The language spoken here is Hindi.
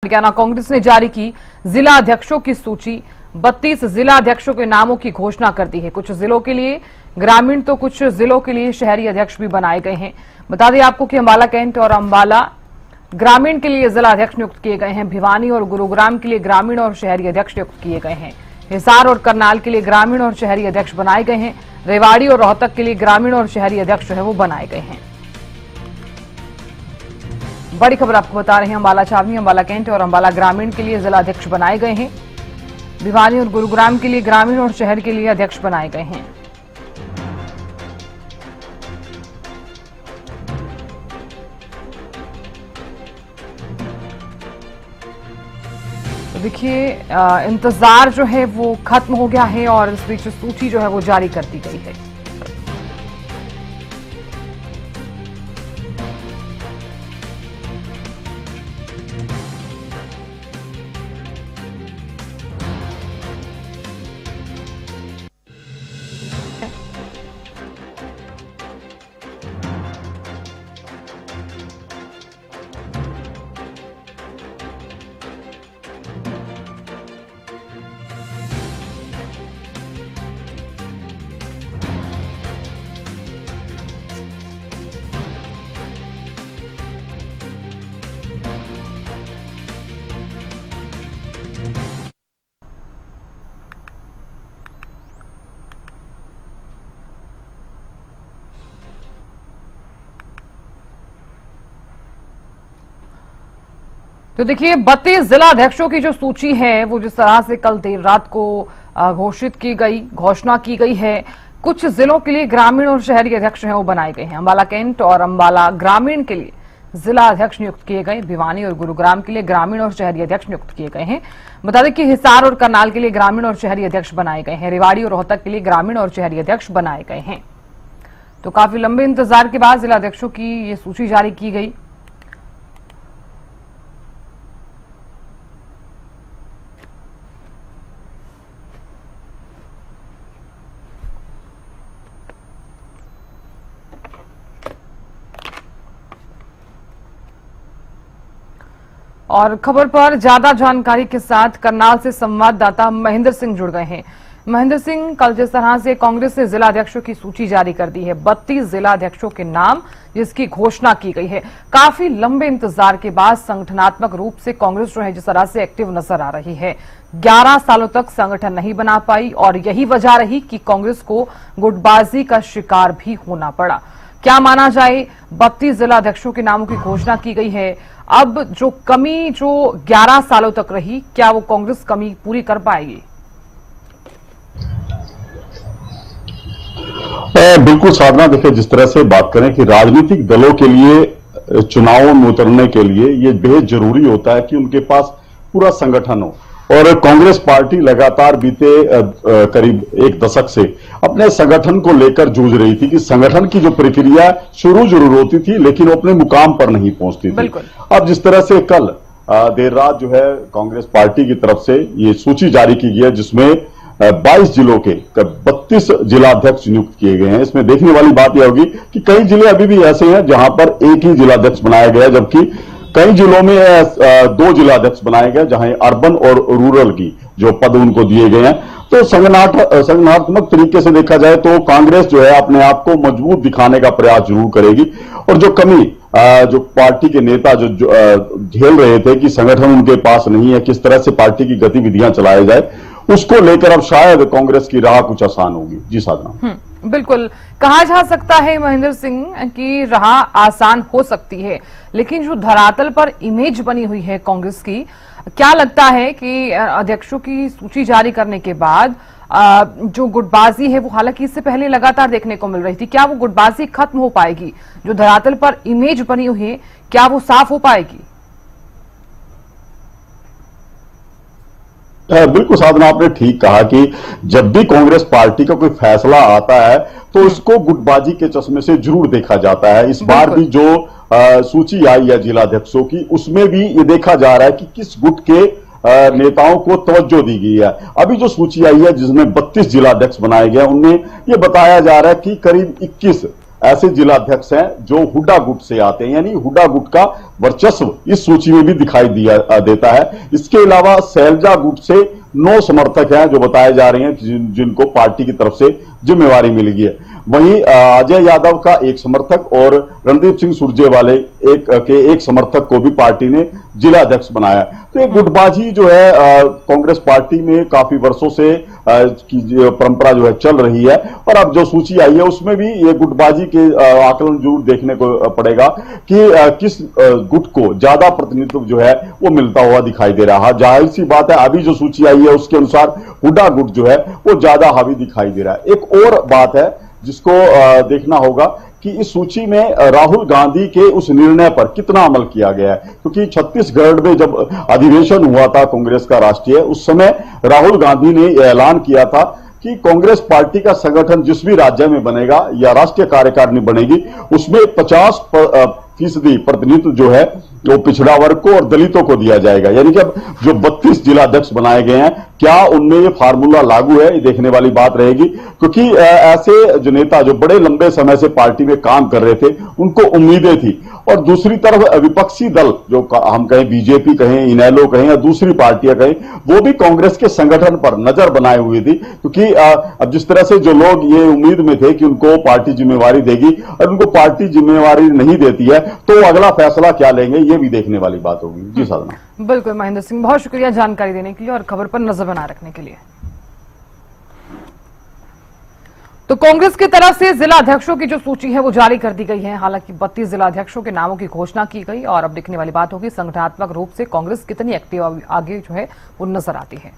हरियाणा कांग्रेस ने जारी की जिला अध्यक्षों की सूची। 32 जिला अध्यक्षों के नामों की घोषणा कर दी है। कुछ जिलों के लिए ग्रामीण तो कुछ जिलों के लिए शहरी अध्यक्ष भी बनाए गए हैं। बता दें आपको कि अंबाला कैंट और अंबाला ग्रामीण के लिए जिला अध्यक्ष नियुक्त किए गए हैं। भिवानी और गुरुग्राम के लिए ग्रामीण और शहरी अध्यक्ष नियुक्त किए गए हैं। हिसार और करनाल के लिए ग्रामीण और शहरी अध्यक्ष बनाए गए हैं। रेवाड़ी और रोहतक के लिए ग्रामीण और शहरी अध्यक्ष जो है वो बनाए गए हैं। बड़ी खबर आपको बता रहे हैं, अंबाला छावनी, अंबाला कैंट और अंबाला ग्रामीण के लिए जिला अध्यक्ष बनाए गए हैं। भिवानी और गुरुग्राम के लिए ग्रामीण और शहर के लिए अध्यक्ष बनाए गए हैं। तो देखिए, इंतजार जो है वो खत्म हो गया है और इस बीच सूची जो है वो जारी कर दी गई है। तो देखिए, 32 जिला अध्यक्षों की जो सूची है वो जिस तरह से कल देर रात को घोषणा की गई है। कुछ जिलों के लिए ग्रामीण और शहरी अध्यक्ष हैं वो बनाए गए हैं। अंबाला कैंट और अंबाला ग्रामीण के लिए जिला अध्यक्ष नियुक्त किए गए। भिवानी और गुरुग्राम के लिए ग्रामीण और शहरी अध्यक्ष नियुक्त किए गए हैं। बता दें कि हिसार और करनाल के लिए ग्रामीण और शहरी अध्यक्ष बनाए गए हैं। रेवाड़ी और रोहतक के लिए ग्रामीण और शहरी अध्यक्ष बनाए गए हैं। तो काफी लंबे इंतजार के बाद जिला अध्यक्षों की ये सूची जारी की गई। और खबर पर ज्यादा जानकारी के साथ करनाल से संवाददाता महेंद्र सिंह जुड़ गए हैं। महेंद्र सिंह, कल जिस तरह से कांग्रेस ने जिला अध्यक्षों की सूची जारी कर दी है, 32 जिला अध्यक्षों के नाम जिसकी घोषणा की गई है, काफी लंबे इंतजार के बाद संगठनात्मक रूप से कांग्रेस जो है जिस तरह से एक्टिव नजर आ रही है। 11 सालों तक संगठन नहीं बना पाई और यही वजह रही कि कांग्रेस को गुटबाजी का शिकार भी होना पड़ा। क्या माना जाए, 32 जिला अध्यक्षों के नामों की घोषणा की गई है। अब जो कमी जो 11 सालों तक रही, क्या वो कांग्रेस कमी पूरी कर पाएगी? बिल्कुल साधना, देखिए जिस तरह से बात करें कि राजनीतिक दलों के लिए चुनावों में उतरने के लिए ये बेहद जरूरी होता है कि उनके पास पूरा संगठन हो। और कांग्रेस पार्टी लगातार बीते करीब एक दशक से अपने संगठन को लेकर जूझ रही थी कि संगठन की जो प्रक्रिया शुरू जरूर होती थी लेकिन वो अपने मुकाम पर नहीं पहुंचती थी। अब जिस तरह से कल देर रात जो है कांग्रेस पार्टी की तरफ से ये सूची जारी की गई है जिसमें 22 जिलों के 32 जिलाध्यक्ष नियुक्त किए गए हैं। इसमें देखने वाली बात यह होगी कि कई जिले अभी भी ऐसे हैं जहां पर एक ही जिलाध्यक्ष बनाया गया, जबकि कई जिलों में 2 जिलाध्यक्ष बनाए गए जहां अर्बन और रूरल की जो पद उनको दिए गए हैं। तो संगठनात्मक तरीके से देखा जाए तो कांग्रेस जो है अपने आप को मजबूत दिखाने का प्रयास जरूर करेगी। और जो कमी जो पार्टी के नेता जो झेल रहे थे कि संगठन उनके पास नहीं है, किस तरह से पार्टी की गतिविधियां चलाई जाए, उसको लेकर अब शायद कांग्रेस की राह कुछ आसान होगी। जी साधना, बिल्कुल कहा जा सकता है महेंद्र सिंह कि राह आसान हो सकती है, लेकिन जो धरातल पर इमेज बनी हुई है कांग्रेस की, क्या लगता है कि अध्यक्षों की सूची जारी करने के बाद जो गुटबाजी है वो हालांकि इससे पहले लगातार देखने को मिल रही थी, क्या वो गुटबाजी खत्म हो पाएगी? जो धरातल पर इमेज बनी हुई है क्या वो साफ हो पाएगी? बिल्कुल साधना, आपने ठीक कहा कि जब भी कांग्रेस पार्टी का कोई फैसला आता है तो उसको गुटबाजी के चश्मे से जरूर देखा जाता है। इस बार भी जो सूची आई है जिलाध्यक्षों की, उसमें भी ये देखा जा रहा है कि किस गुट के नेताओं को तवज्जो दी गई है। अभी जो सूची आई है जिसमें 32 जिलाध्यक्ष बनाए गए, उनमें यह बताया जा रहा है कि करीब 21 ऐसे जिला अध्यक्ष हैं जो हुड्डा गुट से आते हैं, यानी हुड्डा गुट का वर्चस्व इस सूची में भी दिखाई देता है। इसके अलावा सैलजा गुट से 9 समर्थक हैं जो बताए जा रहे हैं जिनको पार्टी की तरफ से जिम्मेवारी मिल गई है। वहीं अजय यादव का एक समर्थक और रणदीप सिंह सुरजेवाला एक समर्थक को भी पार्टी ने जिला अध्यक्ष बनाया। तो ये गुटबाजी जो है कांग्रेस पार्टी में काफी वर्षों से की परंपरा जो है चल रही है, और अब जो सूची आई है उसमें भी ये गुटबाजी के आकलन जरूर देखने को पड़ेगा कि किस गुट को ज्यादा प्रतिनिधित्व जो है वो मिलता हुआ दिखाई दे रहा है। जाहिर सी बात है अभी जो सूची आई है उसके अनुसार हुड्डा गुट जो है वो ज्यादा हावी दिखाई दे रहा है। एक और बात है जिसको देखना होगा कि इस सूची में राहुल गांधी के उस निर्णय पर कितना अमल किया गया है, क्योंकि छत्तीसगढ़ में जब अधिवेशन हुआ था कांग्रेस का राष्ट्रीय, उस समय राहुल गांधी ने ऐलान किया था कि कांग्रेस पार्टी का संगठन जिस भी राज्य में बनेगा या राष्ट्रीय कार्यकारिणी बनेगी उसमें 50% प्रतिनिधित्व जो है वो पिछड़ा वर्ग को और दलितों को दिया जाएगा। यानी कि अब जो 32 जिला अध्यक्ष बनाए गए हैं, क्या उनमें ये फार्मूला लागू है, ये देखने वाली बात रहेगी, क्योंकि ऐसे जो नेता जो बड़े लंबे समय से पार्टी में काम कर रहे थे उनको उम्मीदें थी, और दूसरी तरफ विपक्षी दल जो हम कहें बीजेपी कहें, इनेलो कहें या दूसरी पार्टियां कहें, वो भी कांग्रेस के संगठन पर नजर बनाए हुए थी, क्योंकि अब जिस तरह से जो लोग ये उम्मीद में थे कि उनको पार्टी जिम्मेवारी देगी और उनको पार्टी जिम्मेवारी नहीं देती है तो अगला फैसला क्या लेंगे ये भी देखने वाली बात होगी। जी साधना। बिल्कुल महेंद्र सिंह, बहुत शुक्रिया जानकारी देने के लिए और खबर पर नजर बनाए रखने के लिए। तो कांग्रेस की तरफ से जिला अध्यक्षों की जो सूची है वो जारी कर दी गई है। हालांकि 32 जिला अध्यक्षों के नामों की घोषणा की गई और अब दिखने वाली बात होगी संगठनात्मक रूप से कांग्रेस कितनी एक्टिव आगे जो है वो नजर आती है।